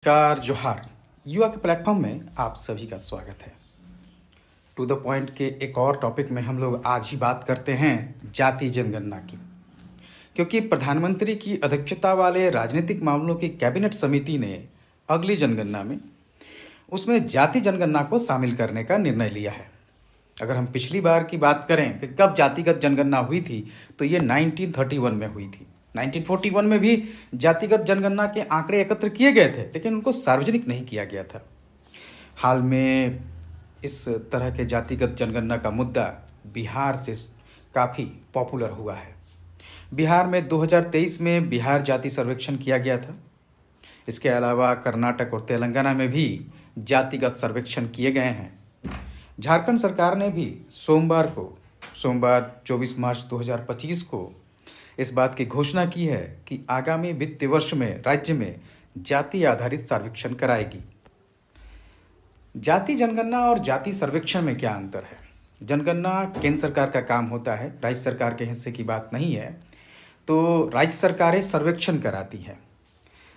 नमस्कार जोहार। युवा के प्लेटफॉर्म में आप सभी का स्वागत है। टू द पॉइंट के एक और टॉपिक में हम लोग आज ही बात करते हैं जाति जनगणना की, क्योंकि प्रधानमंत्री की अध्यक्षता वाले राजनीतिक मामलों की कैबिनेट समिति ने अगली जनगणना में उसमें जाति जनगणना को शामिल करने का निर्णय लिया है। अगर हम पिछली बार की बात करें कि कब जातिगत जनगणना हुई थी, तो ये 1931 में हुई थी। 1941 में भी जातिगत जनगणना के आंकड़े एकत्र किए गए थे, लेकिन उनको सार्वजनिक नहीं किया गया था। हाल में इस तरह के जातिगत जनगणना का मुद्दा बिहार से काफ़ी पॉपुलर हुआ है। बिहार में 2023 में बिहार जाति सर्वेक्षण किया गया था। इसके अलावा कर्नाटक और तेलंगाना में भी जातिगत सर्वेक्षण किए गए हैं। झारखंड सरकार ने भी सोमवार 24 मार्च 2025 को इस बात की घोषणा की है कि आगामी वित्तीय वर्ष में राज्य में जाति आधारित सर्वेक्षण कराएगी। जाति जनगणना और जाति सर्वेक्षण में क्या अंतर है? जनगणना केंद्र सरकार का काम होता है, राज्य सरकार के हिस्से की बात नहीं है। तो राज्य सरकारें सर्वेक्षण कराती हैं।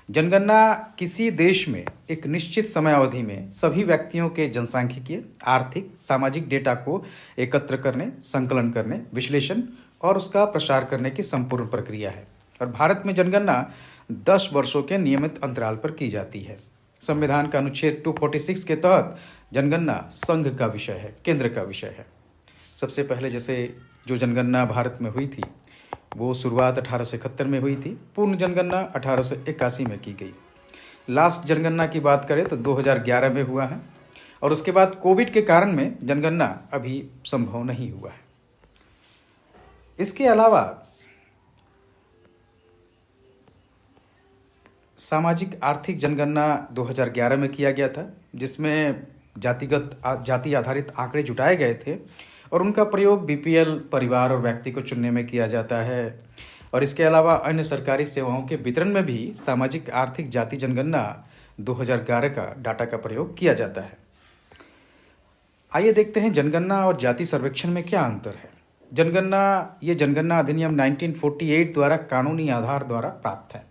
जनगणना किसी देश में एक निश्चित समयावधि में सभी व्यक्तियों के जनसांख्यिकीय, आर्थिक, सामाजिक डेटा को एकत्र करने, संकलन करने, विश्लेषण और उसका प्रसार करने की संपूर्ण प्रक्रिया है। और भारत में जनगणना 10 वर्षों के नियमित अंतराल पर की जाती है। संविधान का अनुच्छेद 246 के तहत जनगणना संघ का विषय है, केंद्र का विषय है। सबसे पहले जैसे जो जनगणना भारत में हुई थी वो शुरुआत 1871 में हुई थी। पूर्ण जनगणना 1881 में की गई। लास्ट जनगणना की बात करें तो 2011 में हुआ है, और उसके बाद कोविड के कारण में जनगणना अभी संभव नहीं हुआ है। इसके अलावा सामाजिक आर्थिक जनगणना 2011 में किया गया था, जिसमें जाति आधारित आंकड़े जुटाए गए थे और उनका प्रयोग बीपीएल परिवार और व्यक्ति को चुनने में किया जाता है। और इसके अलावा अन्य सरकारी सेवाओं के वितरण में भी सामाजिक आर्थिक जाति जनगणना 2011 का डाटा का प्रयोग किया जाता है। आइए देखते हैं जनगणना और जाति सर्वेक्षण में क्या अंतर है। ये जनगणना अधिनियम 1948 द्वारा कानूनी आधार द्वारा प्राप्त है।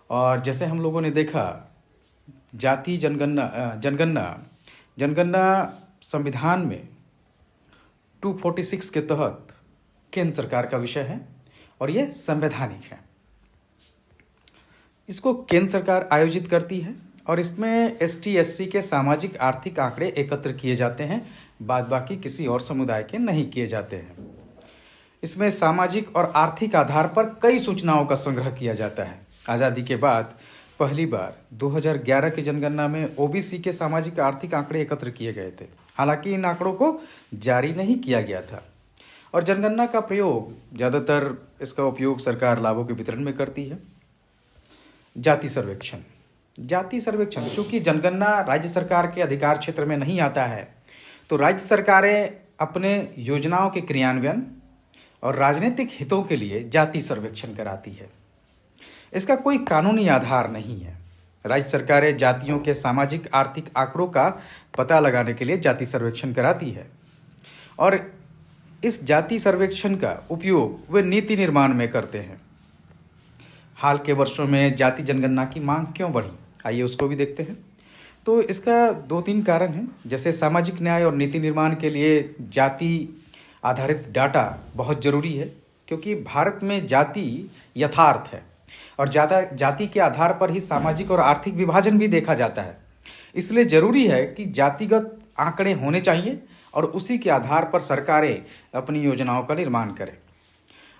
और जैसे हम लोगों ने देखा, जाति जनगणना संविधान में 246 के तहत केंद्र सरकार का विषय है और यह संवैधानिक है। इसको केंद्र सरकार आयोजित करती है और इसमें एसटी एससी के सामाजिक आर्थिक आंकड़े एकत्र किए जाते हैं, बाद बाकी किसी और समुदाय के नहीं किए जाते हैं। इसमें सामाजिक और आर्थिक आधार पर कई सूचनाओं का संग्रह किया जाता है। आज़ादी के बाद पहली बार 2011 की जनगणना में ओबीसी के सामाजिक आर्थिक आंकड़े एकत्र किए गए थे। हालांकि इन आंकड़ों को जारी नहीं किया गया था। और जनगणना का प्रयोग ज़्यादातर इसका उपयोग सरकार लाभों के वितरण में करती है। जाति सर्वेक्षण चूंकि जनगणना राज्य सरकार के अधिकार क्षेत्र में नहीं आता है, तो राज्य सरकारें अपने योजनाओं के क्रियान्वयन और राजनीतिक हितों के लिए जाति सर्वेक्षण कराती है। इसका कोई कानूनी आधार नहीं है। राज्य सरकारें जातियों के सामाजिक आर्थिक आंकड़ों का पता लगाने के लिए जाति सर्वेक्षण कराती है, और इस जाति सर्वेक्षण का उपयोग वे नीति निर्माण में करते हैं। हाल के वर्षों में जाति जनगणना की मांग क्यों बढ़ी, आइए उसको भी देखते हैं। तो इसका 2-3 कारण हैं। जैसे सामाजिक न्याय और नीति निर्माण के लिए जाति आधारित डाटा बहुत जरूरी है, क्योंकि भारत में जाति यथार्थ है और जाति के आधार पर ही सामाजिक और आर्थिक विभाजन भी देखा जाता है। इसलिए जरूरी है कि जातिगत आंकड़े होने चाहिए और उसी के आधार पर सरकारें अपनी योजनाओं का निर्माण करें।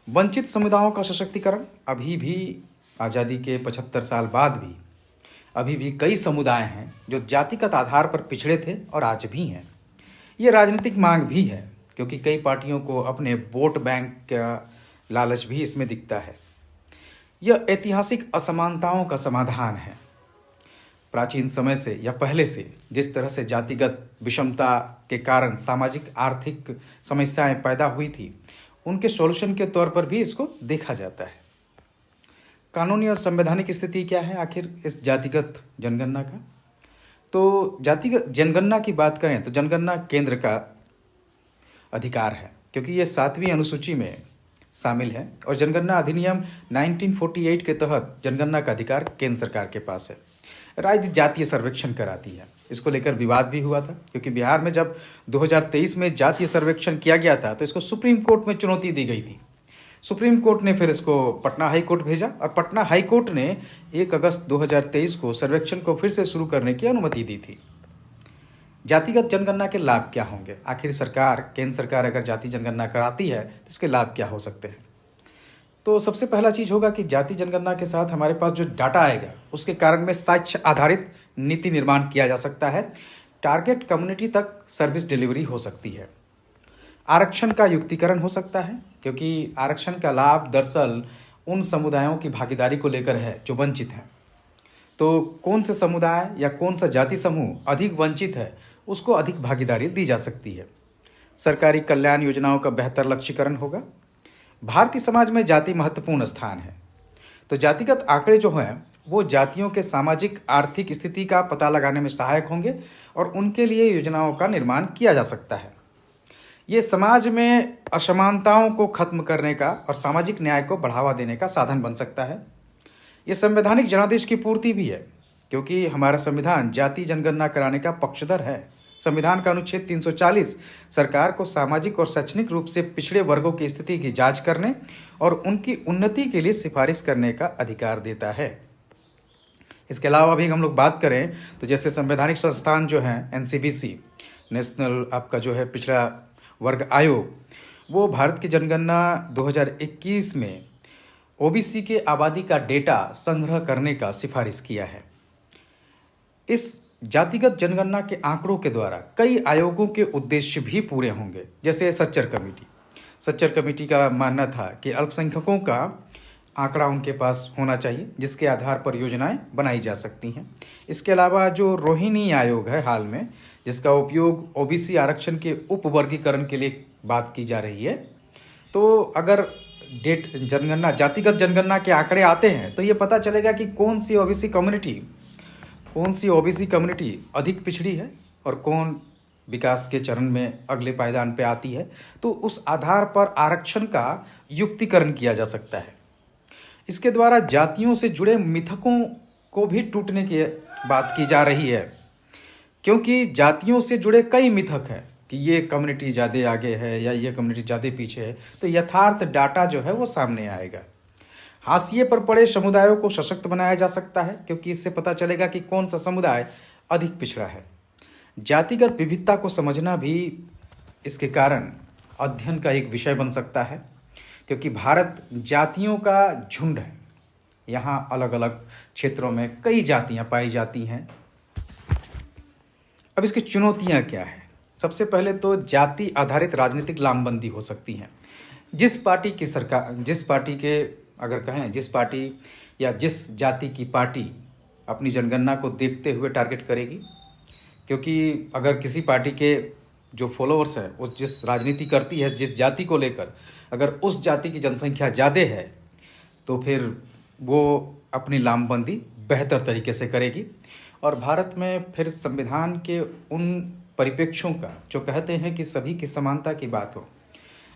वंचित समुदायों का सशक्तिकरण अभी भी आज़ादी के 75 साल बाद भी अभी भी कई समुदाय हैं जो जातिगत आधार पर पिछड़े थे और आज भी हैं। ये राजनीतिक मांग भी है, क्योंकि कई पार्टियों को अपने वोट बैंक का लालच भी इसमें दिखता है। यह ऐतिहासिक असमानताओं का समाधान है। प्राचीन समय से या पहले से जिस तरह से जातिगत विषमता के कारण सामाजिक आर्थिक समस्याएं पैदा हुई थी, उनके सॉल्यूशन के तौर पर भी इसको देखा जाता है। कानूनी और संवैधानिक स्थिति क्या है आखिर इस जातिगत जनगणना का? तो जातिगत जनगणना की बात करें तो जनगणना केंद्र का अधिकार है, क्योंकि ये 7वीं अनुसूची में शामिल है और जनगणना अधिनियम 1948 के तहत जनगणना का अधिकार केंद्र सरकार के पास है। राज्य जातीय सर्वेक्षण कराती है। इसको लेकर विवाद भी हुआ था, क्योंकि बिहार में जब 2023 में जातीय सर्वेक्षण किया गया था तो इसको सुप्रीम कोर्ट में चुनौती दी गई थी। सुप्रीम कोर्ट ने फिर इसको पटना हाई कोर्ट भेजा और पटना हाई कोर्ट ने 1 अगस्त 2023 को सर्वेक्षण को फिर से शुरू करने की अनुमति दी थी। जातिगत जनगणना के लाभ क्या होंगे? आखिर केंद्र सरकार अगर जाति जनगणना कराती है तो इसके लाभ क्या हो सकते हैं? तो सबसे पहला चीज होगा कि जाति जनगणना के साथ हमारे पास जो डाटा आएगा उसके कारण में साक्ष्य आधारित नीति निर्माण किया जा सकता है। टारगेट कम्युनिटी तक सर्विस डिलीवरी हो सकती है। आरक्षण का युक्तिकरण हो सकता है, क्योंकि आरक्षण का लाभ दरअसल उन समुदायों की भागीदारी को लेकर है जो वंचित हैं। तो कौन से समुदाय या कौन सा जाति समूह अधिक वंचित है उसको अधिक भागीदारी दी जा सकती है। सरकारी कल्याण योजनाओं का बेहतर लक्ष्यीकरण होगा। भारतीय समाज में जाति महत्वपूर्ण स्थान है, तो जातिगत आंकड़े जो हैं वो जातियों के सामाजिक आर्थिक स्थिति का पता लगाने में सहायक होंगे और उनके लिए योजनाओं का निर्माण किया जा सकता है। ये समाज में असमानताओं को खत्म करने का और सामाजिक न्याय को बढ़ावा देने का साधन बन सकता है। ये संवैधानिक जनादेश की पूर्ति भी है, क्योंकि हमारा संविधान जाति जनगणना कराने का पक्षधर है। संविधान का अनुच्छेद 340 सरकार को सामाजिक और शैक्षणिक रूप से पिछड़े वर्गों की स्थिति की जांच करने और उनकी उन्नति के लिए सिफारिश करने का अधिकार देता है। इसके अलावा भी हम लोग बात करें तो जैसे संवैधानिक संस्थान जो हैं एनसीबीसी, नेशनल आपका जो है पिछड़ा वर्ग आयोग, वो भारत की जनगणना 2021 में ओबीसी के आबादी का डेटा संग्रह करने का सिफारिश किया है। इस जातिगत जनगणना के आंकड़ों के द्वारा कई आयोगों के उद्देश्य भी पूरे होंगे, जैसे सच्चर कमेटी का मानना था कि अल्पसंख्यकों का आंकड़ा उनके पास होना चाहिए जिसके आधार पर योजनाएं बनाई जा सकती हैं। इसके अलावा जो रोहिणी आयोग है हाल में, जिसका उपयोग ओबीसी आरक्षण के उपवर्गीकरण के लिए बात की जा रही है, तो अगर जातिगत जनगणना के आंकड़े आते हैं तो ये पता चलेगा कि कौन सी ओबीसी कम्युनिटी अधिक पिछड़ी है और कौन विकास के चरण में अगले पायदान पे आती है। तो उस आधार पर आरक्षण का युक्तिकरण किया जा सकता है। इसके द्वारा जातियों से जुड़े मिथकों को भी टूटने की बात की जा रही है, क्योंकि जातियों से जुड़े कई मिथक हैं कि ये कम्युनिटी ज़्यादा आगे है या ये कम्युनिटी ज़्यादा पीछे है। तो यथार्थ डाटा जो है वो सामने आएगा। हाशिए पर पड़े समुदायों को सशक्त बनाया जा सकता है, क्योंकि इससे पता चलेगा कि कौन सा समुदाय अधिक पिछड़ा है। जातिगत विविधता को समझना भी इसके कारण अध्ययन का एक विषय बन सकता है, क्योंकि भारत जातियों का झुंड है। यहाँ अलग अलग क्षेत्रों में कई जातियाँ पाई जाती हैं। अब इसकी चुनौतियाँ क्या है? सबसे पहले तो जाति आधारित राजनीतिक लामबंदी हो सकती है। जिस पार्टी या जिस जाति की पार्टी अपनी जनगणना को देखते हुए टारगेट करेगी, क्योंकि अगर किसी पार्टी के जो फॉलोअर्स है वो जिस राजनीति करती है जिस जाति को लेकर, अगर उस जाति की जनसंख्या ज़्यादा है तो फिर वो अपनी लामबंदी बेहतर तरीके से करेगी। और भारत में फिर संविधान के उन परिप्रेक्ष्यों का जो कहते हैं कि सभी की समानता की बात हो,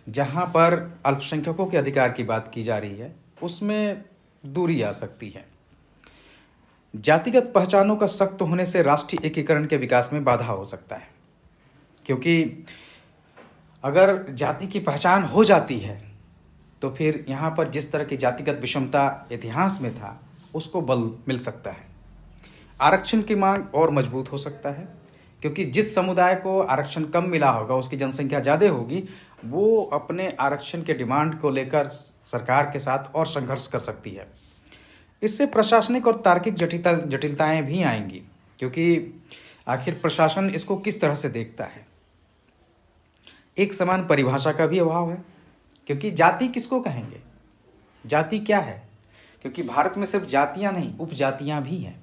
जहाँ पर अल्पसंख्यकों के अधिकार की बात की जा रही है, उसमें दूरी आ सकती है। जातिगत पहचानों का सख्त होने से राष्ट्रीय एकीकरण के विकास में बाधा हो सकता है, क्योंकि अगर जाति की पहचान हो जाती है तो फिर यहाँ पर जिस तरह की जातिगत विषमता इतिहास में था उसको बल मिल सकता है। आरक्षण की मांग और मजबूत हो सकता है, क्योंकि जिस समुदाय को आरक्षण कम मिला होगा, उसकी जनसंख्या ज़्यादा होगी, वो अपने आरक्षण के डिमांड को लेकर सरकार के साथ और संघर्ष कर सकती है। इससे प्रशासनिक और तार्किक जटिलताएं भी आएंगी, क्योंकि आखिर प्रशासन इसको किस तरह से देखता है। एक समान परिभाषा का भी अभाव है, क्योंकि जाति किसको कहेंगे, जाति क्या है, क्योंकि भारत में सिर्फ जातियां नहीं उपजातियां भी हैं।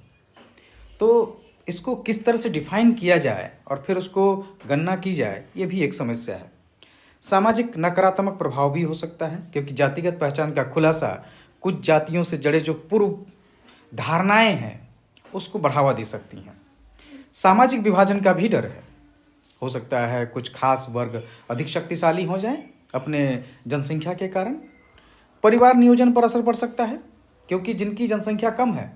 तो इसको किस तरह से डिफाइन किया जाए और फिर उसको गणना की जाए, ये भी एक समस्या है। सामाजिक नकारात्मक प्रभाव भी हो सकता है, क्योंकि जातिगत पहचान का खुलासा कुछ जातियों से जड़े जो पूर्व धारणाएं हैं उसको बढ़ावा दे सकती हैं। सामाजिक विभाजन का भी डर है। हो सकता है कुछ खास वर्ग अधिक शक्तिशाली हो जाएं अपने जनसंख्या के कारण। परिवार नियोजन पर असर पड़ सकता है, क्योंकि जिनकी जनसंख्या कम है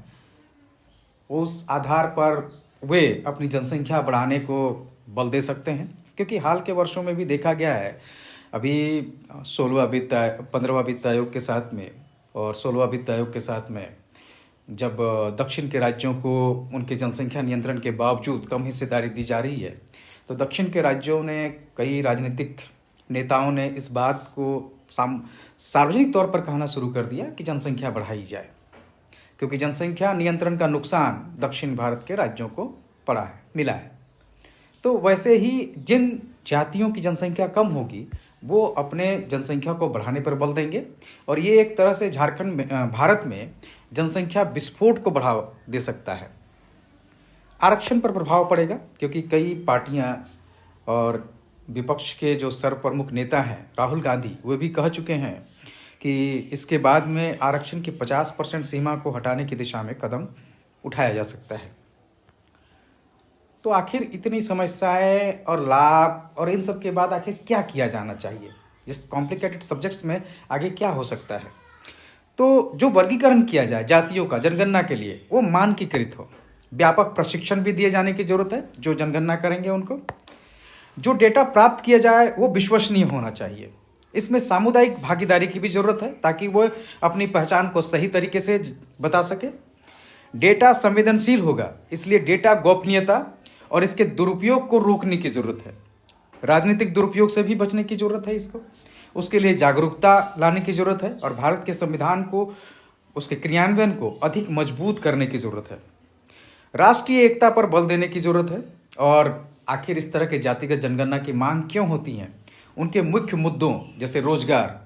उस आधार पर वे अपनी जनसंख्या बढ़ाने को बल दे सकते हैं। क्योंकि हाल के वर्षों में भी देखा गया है, अभी 15वां वित्त आयोग के साथ में और 16वां वित्त आयोग के साथ में जब दक्षिण के राज्यों को उनके जनसंख्या नियंत्रण के बावजूद कम हिस्सेदारी दी जा रही है, तो दक्षिण के राज्यों ने कई राजनीतिक नेताओं ने इस बात को सार्वजनिक तौर पर कहना शुरू कर दिया कि जनसंख्या बढ़ाई जाए, क्योंकि जनसंख्या नियंत्रण का नुकसान दक्षिण भारत के राज्यों को मिला है। तो वैसे ही जिन जातियों की जनसंख्या कम होगी वो अपने जनसंख्या को बढ़ाने पर बल देंगे, और ये एक तरह से भारत में जनसंख्या विस्फोट को बढ़ावा दे सकता है। आरक्षण पर प्रभाव पड़ेगा, क्योंकि कई पार्टियां और विपक्ष के जो सर्वप्रमुख नेता हैं राहुल गांधी, वे भी कह चुके हैं कि इसके बाद में आरक्षण की 50% सीमा को हटाने की दिशा में कदम उठाया जा सकता है। तो आखिर इतनी समस्याएं और लाभ और इन सब के बाद आखिर क्या किया जाना चाहिए, इस कॉम्प्लिकेटेड सब्जेक्ट्स में आगे क्या हो सकता है? तो जो वर्गीकरण किया जाए जातियों का जनगणना के लिए, वो मानकीकृत हो। व्यापक प्रशिक्षण भी दिए जाने की जरूरत है जो जनगणना करेंगे उनको। जो डेटा प्राप्त किया जाए वो विश्वसनीय होना चाहिए। इसमें सामुदायिक भागीदारी की भी जरूरत है ताकि वो अपनी पहचान को सही तरीके से बता सके। डेटा संवेदनशील होगा, इसलिए डेटा गोपनीयता और इसके दुरुपयोग को रोकने की जरूरत है। राजनीतिक दुरुपयोग से भी बचने की जरूरत है इसको। उसके लिए जागरूकता लाने की जरूरत है और भारत के संविधान को, उसके क्रियान्वयन को अधिक मजबूत करने की जरूरत है। राष्ट्रीय एकता पर बल देने की जरूरत है। और आखिर इस तरह के जातिगत जनगणना की मांग क्यों होती है, उनके मुख्य मुद्दों जैसे रोजगार,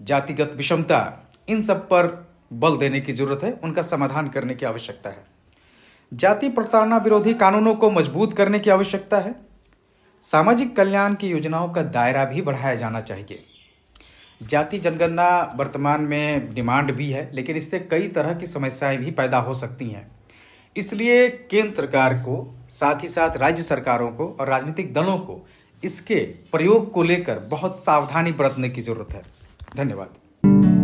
जातिगत विषमता, इन सब पर बल देने की जरूरत है, उनका समाधान करने की आवश्यकता है। जाति प्रताड़ना विरोधी कानूनों को मजबूत करने की आवश्यकता है। सामाजिक कल्याण की योजनाओं का दायरा भी बढ़ाया जाना चाहिए। जाति जनगणना वर्तमान में डिमांड भी है, लेकिन इससे कई तरह की समस्याएं भी पैदा हो सकती हैं। इसलिए केंद्र सरकार को, साथ ही साथ राज्य सरकारों को और राजनीतिक दलों को इसके प्रयोग को लेकर बहुत सावधानी बरतने की जरूरत है। धन्यवाद।